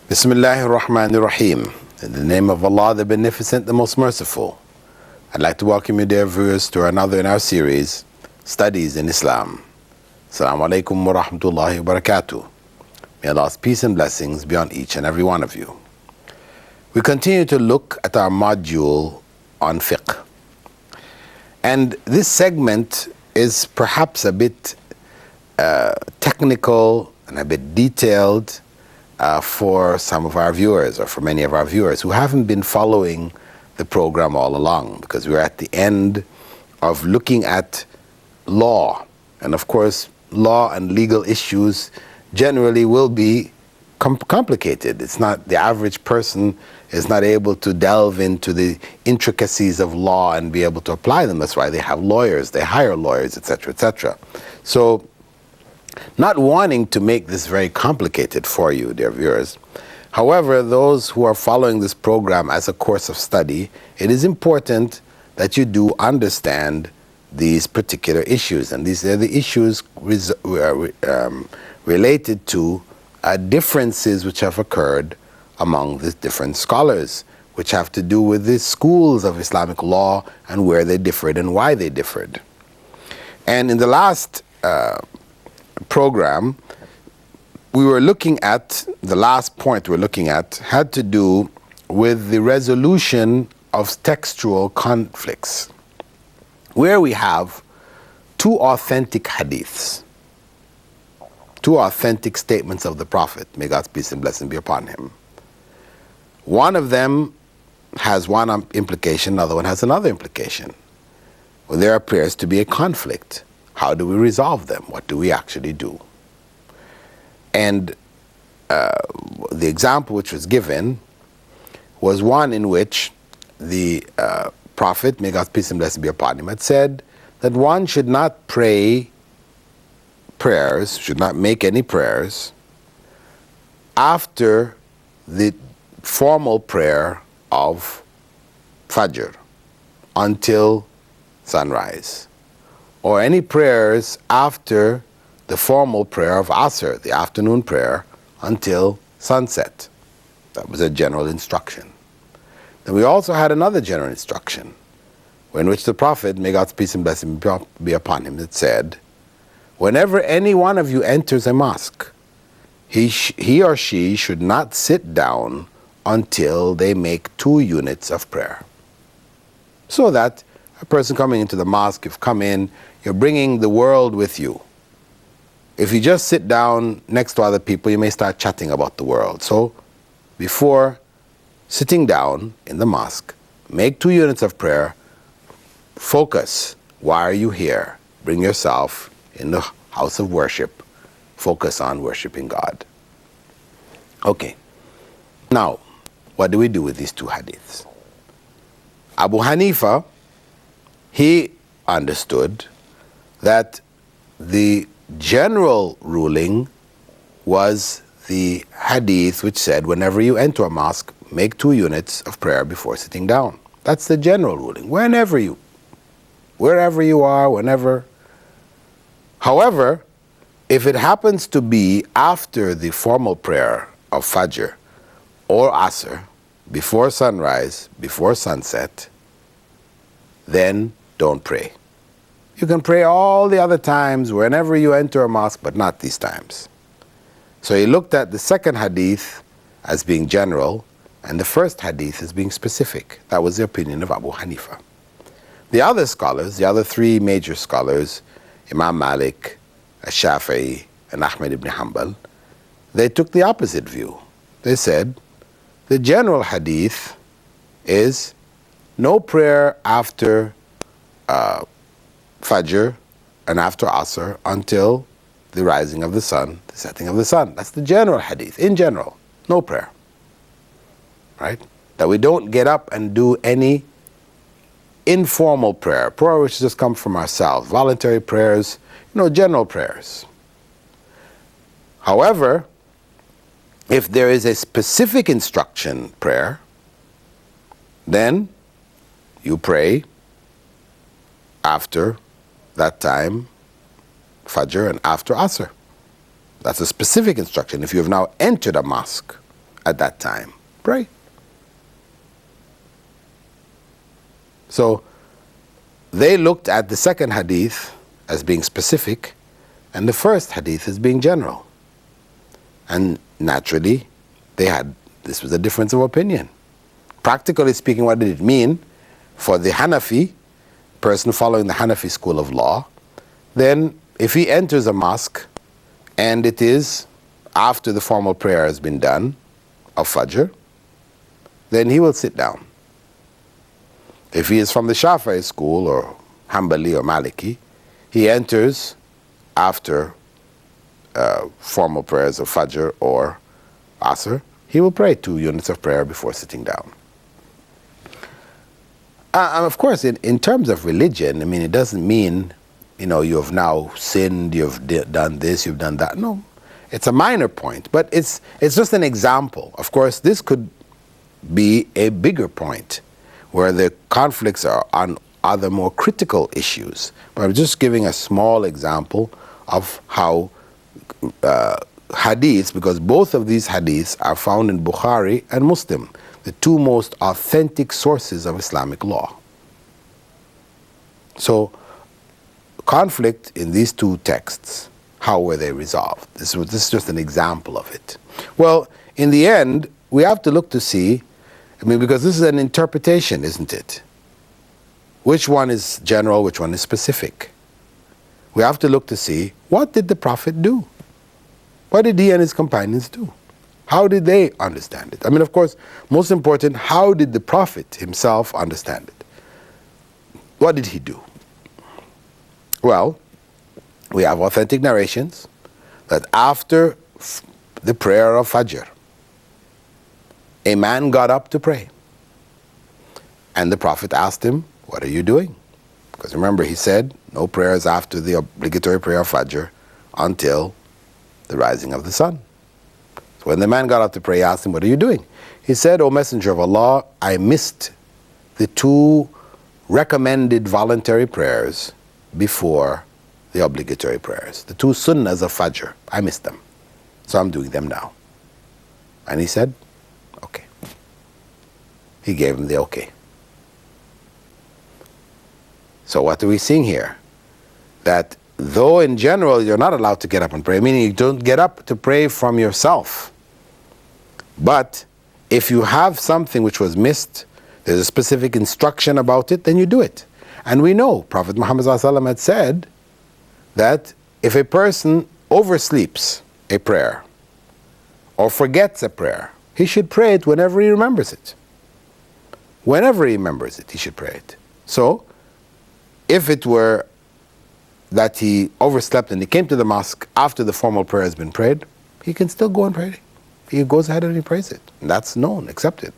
Bismillahir Rahmanir Rahim. In the name of Allah, the Beneficent, the Most Merciful. I'd like to welcome you, dear viewers, to another in our series, Studies in Islam. Assalamu alaikum wa rahmatullahi wa barakatuh. May Allah's peace and blessings be on each and every one of you. We continue to look at our module on fiqh. And this segment is perhaps a bit technical and a bit detailed for some of our viewers, or for many of our viewers who haven't been following the program all along, because we're at the end of looking at law. And of course, law and legal issues generally will be complicated. It's not, the average person is not able to delve into the intricacies of law and be able to apply them. That's why they have lawyers, they hire lawyers, etc., etc. So, not wanting to make this very complicated for you, dear viewers. However, those who are following this program as a course of study, it is important that you do understand these particular issues. And these are the issues related to differences which have occurred among the different scholars, which have to do with the schools of Islamic law and where they differed and why they differed. And in the last program, we were looking at, the last point we're looking at had to do with the resolution of textual conflicts, where we have two authentic hadiths, two authentic statements of the Prophet, may God's peace and blessing be upon him. One of them has one implication, another one has another implication. Well, there appears to be a conflict. How do we resolve them? What do we actually do? And the example which was given was one in which the Prophet, may God's peace and blessing be upon him, had said that one should not pray prayers, should not make any prayers after the formal prayer of Fajr until sunrise, or any prayers after the formal prayer of Asr, the afternoon prayer, until sunset. That was a general instruction. Then we also had another general instruction, in which the Prophet, may God's peace and blessing be upon him, that said, whenever any one of you enters a mosque, he or she should not sit down until they make 2 units of prayer. So that a person coming into the mosque, you've come in, you're bringing the world with you. If you just sit down next to other people, you may start chatting about the world. So before sitting down in the mosque, make 2 units of prayer, focus. Why are you here? Bring yourself in the house of worship. Focus on worshiping God. Okay. Now, what do we do with these 2 hadiths? Abu Hanifa, he understood that the general ruling was the hadith which said whenever you enter a mosque, make 2 units of prayer before sitting down. That's the general ruling, wherever you are, whenever. However, if it happens to be after the formal prayer of Fajr or Asr, before sunrise, before sunset, then don't pray. You can pray all the other times, whenever you enter a mosque, but not these times. So he looked at the second hadith as being general, and the first hadith as being specific. That was the opinion of Abu Hanifa. The other scholars, the other 3 major scholars, Imam Malik, Shafi'i, and Ahmed ibn Hanbal, they took the opposite view. They said, the general hadith is no prayer after Fajr and after Asr until the rising of the sun, the setting of the sun. That's the general hadith. In general, no prayer. Right? That we don't get up and do any informal prayer which just comes from ourselves, voluntary prayers, general prayers. However, if there is a specific instruction prayer, then you pray after that time, Fajr, and after Asr. That's a specific instruction. If you have now entered a mosque at that time, pray. So they looked at the second hadith as being specific and the first hadith as being general. And naturally, this was a difference of opinion. Practically speaking, what did it mean for the Hanafi, person following the Hanafi school of law? Then if he enters a mosque and it is after the formal prayer has been done of Fajr, then he will sit down. If he is from the Shafi'i school or Hanbali or Maliki, he enters after formal prayers of Fajr or Asr, he will pray 2 units of prayer before sitting down. And of course, in terms of religion, I mean, it doesn't mean, you have now sinned, you've done this, you've done that. No, it's a minor point, but it's just an example. Of course, this could be a bigger point where the conflicts are on other more critical issues. But I'm just giving a small example of how hadiths, because both of these hadiths are found in Bukhari and Muslim, the 2 most authentic sources of Islamic law. So, conflict in these 2 texts, how were they resolved? This is just an example of it. Well, in the end, we have to look to see, because this is an interpretation, isn't it? Which one is general, which one is specific? We have to look to see, what did the Prophet do? What did he and his companions do? How did they understand it? Of course, most important, how did the Prophet himself understand it? What did he do? Well, we have authentic narrations that after the prayer of Fajr, a man got up to pray. And the Prophet asked him, what are you doing? Because remember, he said, no prayers after the obligatory prayer of Fajr until the rising of the sun. So when the man got up to pray, he asked him, what are you doing? He said, O Messenger of Allah, I missed the 2 recommended voluntary prayers before the obligatory prayers. The 2 sunnahs of Fajr, I missed them. So I'm doing them now. And he said, okay. He gave him the okay. So what are we seeing here? That though in general you're not allowed to get up and pray, meaning you don't get up to pray from yourself. But if you have something which was missed, there's a specific instruction about it, then you do it. And we know Prophet Muhammad ﷺ had said that if a person oversleeps a prayer or forgets a prayer, he should pray it whenever he remembers it. Whenever he remembers it, he should pray it. So, if it were that he overslept and he came to the mosque after the formal prayer has been prayed, he can still go and pray it. He goes ahead and he prays it. And that's known, accepted.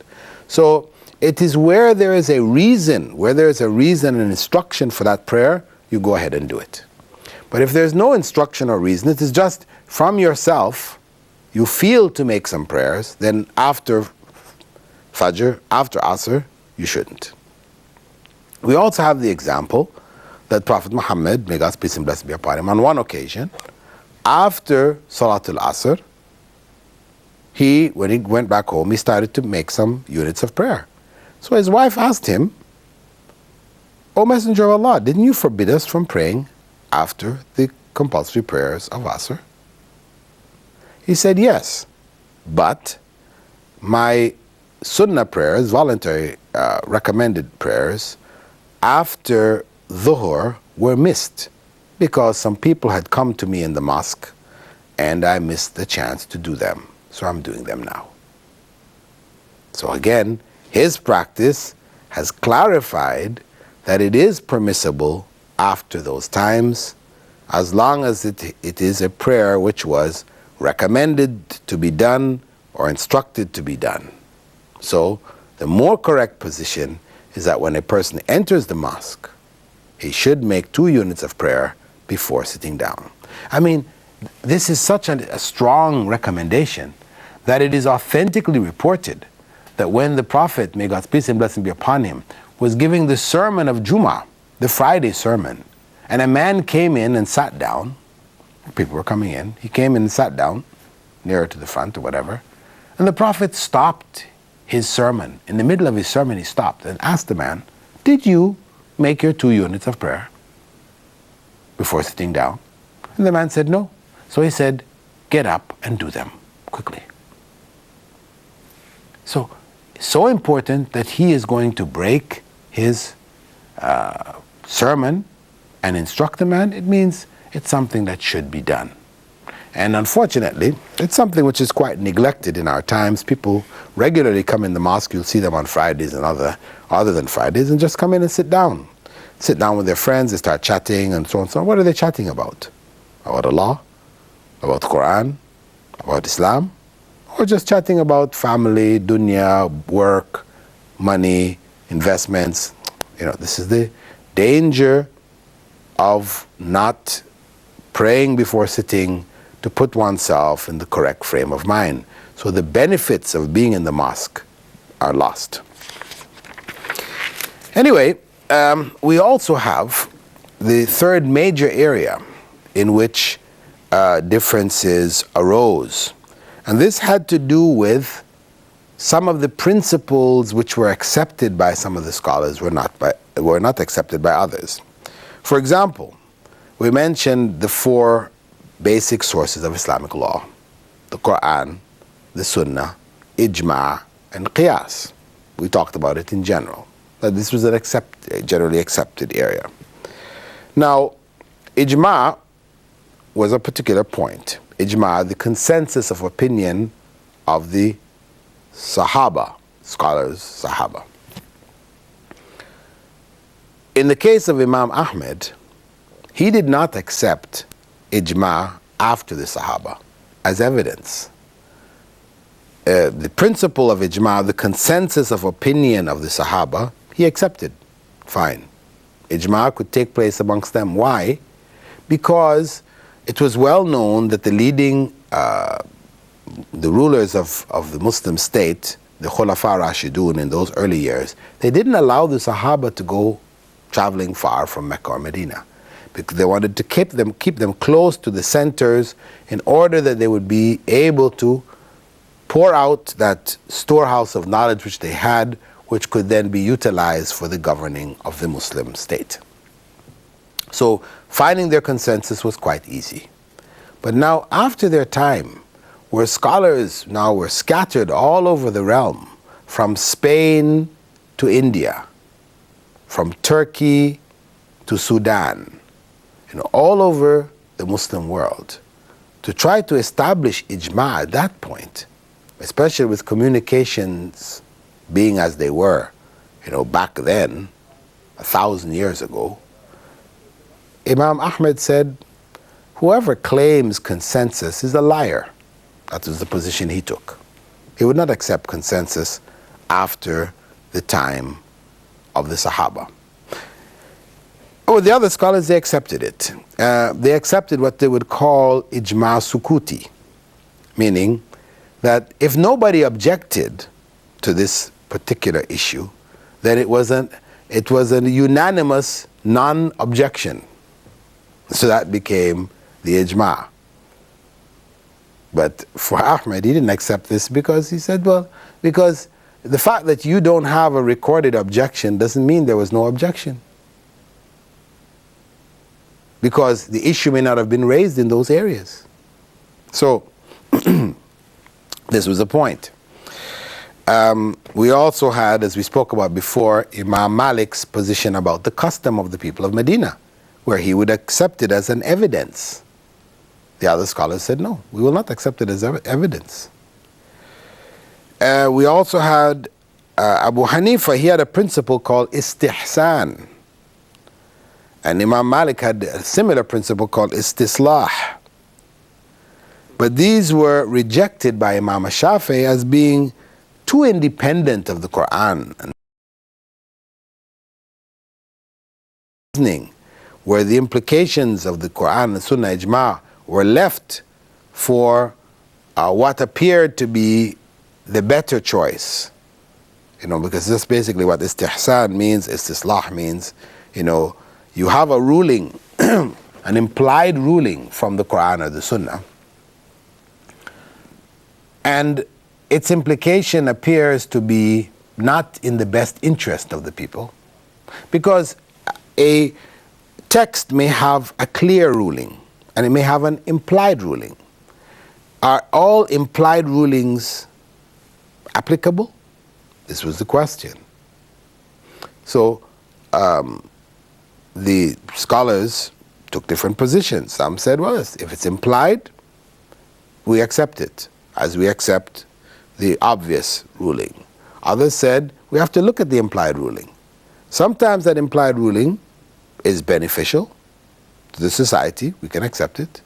So it is where there is a reason, and instruction for that prayer, you go ahead and do it. But if there's no instruction or reason, it is just from yourself, you feel to make some prayers, then after Fajr, after Asr, you shouldn't. We also have the example that Prophet Muhammad, may God's peace and blessing be upon him, on one occasion, after Salatul Asr, when he went back home, he started to make some units of prayer. So his wife asked him, O Messenger of Allah, didn't you forbid us from praying after the compulsory prayers of Asr? He said, yes, but my sunnah prayers, voluntary recommended prayers, after Dhuhr were missed because some people had come to me in the mosque and I missed the chance to do them. So I'm doing them now. So again, his practice has clarified that it is permissible after those times as long as it is a prayer which was recommended to be done or instructed to be done. So the more correct position is that when a person enters the mosque, he should make 2 units of prayer before sitting down. This is such a strong recommendation that it is authentically reported that when the Prophet, may God's peace and blessing be upon him, was giving the sermon of Jummah, the Friday sermon, and a man came in and sat down, people were coming in, he came in and sat down, nearer to the front or whatever, And the Prophet stopped his sermon. In the middle of his sermon, he stopped and asked the man, did you make your 2 units of prayer before sitting down? And the man said, no. So he said, get up and do them quickly. So important that he is going to break his sermon and instruct the man. It means it's something that should be done. And unfortunately, it's something which is quite neglected in our times. People regularly come in the mosque. You'll see them on Fridays and other than Fridays, and just come in and sit down. Sit down with their friends, they start chatting and so on and so on. What are they chatting about? About Allah? About the Quran? About Islam? Or just chatting about family, dunya, work, money, investments? You know, this is the danger of not praying before sitting to put oneself in the correct frame of mind. So the benefits of being in the mosque are lost. Anyway, we also have the third major area in which differences arose. And this had to do with some of the principles which were accepted by some of the scholars were not accepted by others. For example, we mentioned the 4 basic sources of Islamic law: the Quran, the Sunnah, Ijma', and Qiyas. We talked about it in general, that this was a generally accepted area. Now, Ijma' was a particular point. Ijma', the consensus of opinion of the Sahaba, scholars, Sahaba. In the case of Imam Ahmed, he did not accept Ijma' after the Sahaba as evidence. The principle of Ijma', the consensus of opinion of the Sahaba, he accepted. Fine. Ijma' could take place amongst them. Why? Because it was well known that the leading, the rulers of the Muslim state, the Khulafa Rashidun in those early years, they didn't allow the Sahaba to go traveling far from Mecca or Medina, because they wanted to keep them close to the centers in order that they would be able to pour out that storehouse of knowledge which they had, which could then be utilized for the governing of the Muslim state. So finding their consensus was quite easy. But now, after their time, where scholars now were scattered all over the realm, from Spain to India, from Turkey to Sudan, all over the Muslim world, to try to establish ijma' at that point, especially with communications being as they were, back then, 1,000 years ago, Imam Ahmed said, whoever claims consensus is a liar. That was the position he took. He would not accept consensus after the time of the Sahaba. Oh, the other scholars, they accepted it. They accepted what they would call ijma' sukuti, meaning that if nobody objected to this particular issue, then it was a unanimous non-objection. So that became the ijma'. But for Ahmed, he didn't accept this because he said, because the fact that you don't have a recorded objection doesn't mean there was no objection. Because the issue may not have been raised in those areas. So, this was a point. We also had, as we spoke about before, Imam Malik's position about the custom of the people of Medina, where he would accept it as an evidence. The other scholars said, no, we will not accept it as evidence. We also had Abu Hanifa. He had a principle called istihsan. And Imam Malik had a similar principle called istislah. But these were rejected by Imam Shafi'i as being too independent of the Quran, and reasoning, where the implications of the Quran and Sunnah Ijma' were left for what appeared to be the better choice. Because that's basically what istihsan means, istislah means, you have a ruling, an implied ruling from the Quran or the Sunnah, and its implication appears to be not in the best interest of the people, because a text may have a clear ruling and it may have an implied ruling. Are all implied rulings applicable? This was the question. So the scholars took different positions. Some said, well, if it's implied, we accept it, as we accept the obvious ruling. Others said, we have to look at the implied ruling. Sometimes that implied ruling is beneficial to the society, we can accept it.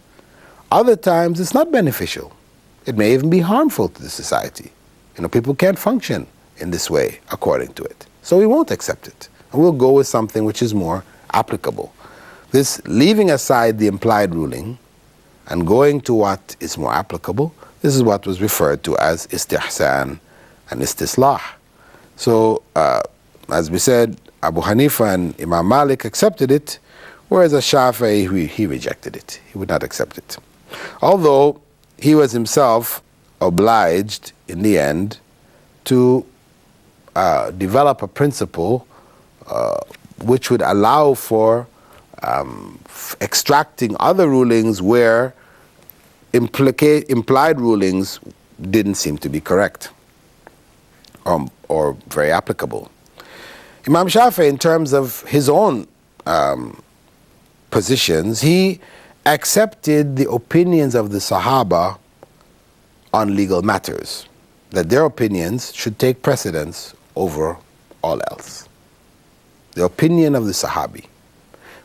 Other times it's not beneficial. It may even be harmful to the society. People can't function in this way according to it. So we won't accept it. And we'll go with something which is more applicable. This leaving aside the implied ruling and going to what is more applicable, this is what was referred to as istihsan and istislah. So, as we said, Abu Hanifa and Imam Malik accepted it, whereas Shafi'i, he rejected it. He would not accept it. Although he was himself obliged in the end to develop a principle which would allow for extracting other rulings where implied rulings didn't seem to be correct or very applicable. Imam Shafi'i, in terms of his own positions, he accepted the opinions of the Sahaba on legal matters, that their opinions should take precedence over all else. The opinion of the Sahabi.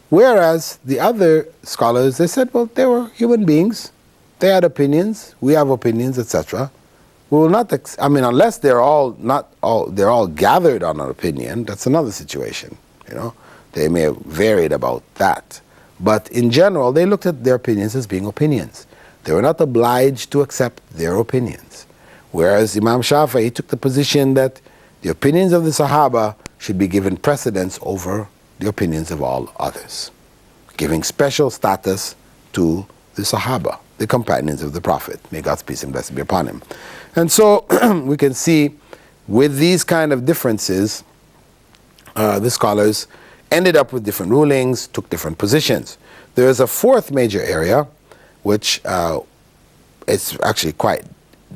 Whereas the other scholars, they said, well, they were human beings. They had opinions. We have opinions, etc. We will not, unless they're all gathered on an opinion, that's another situation. They may have varied about that. But in general, they looked at their opinions as being opinions. They were not obliged to accept their opinions. Whereas Imam Shafi'i took the position that the opinions of the Sahaba should be given precedence over the opinions of all others, giving special status to the Sahaba, the companions of the Prophet. May God's peace and blessing be upon him. And so we can see with these kind of differences, the scholars ended up with different rulings, took different positions. There is a fourth major area, which is actually quite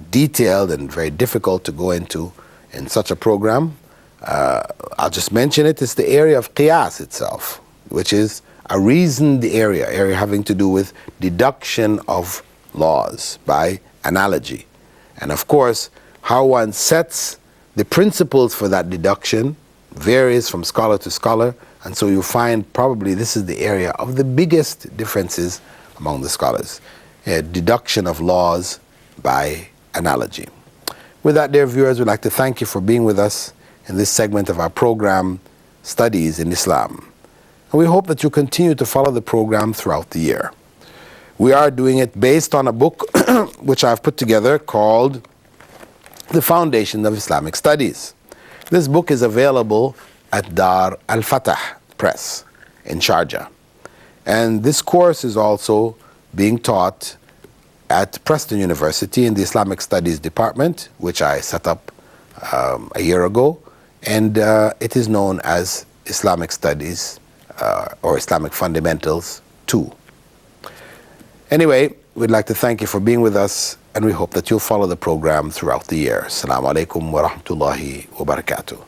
detailed and very difficult to go into in such a program. I'll just mention it. It's the area of qiyas itself, which is a reasoned area having to do with deduction of laws by analogy. And of course, how one sets the principles for that deduction varies from scholar to scholar, and so you find probably this is the area of the biggest differences among the scholars. Deduction of laws by analogy. With that, dear viewers, we'd like to thank you for being with us in this segment of our program, Studies in Islam. And we hope that you continue to follow the program throughout the year. We are doing it based on a book which I've put together called The Foundation of Islamic Studies. This book is available at Dar al-Fatah Press in Sharjah. And this course is also being taught at Preston University in the Islamic Studies Department, which I set up a year ago. And it is known as Islamic Studies or Islamic Fundamentals 2. Anyway, we'd like to thank you for being with us, and we hope that you'll follow the program throughout the year. Assalamu alaikum wa rahmatullahi wa barakatuh.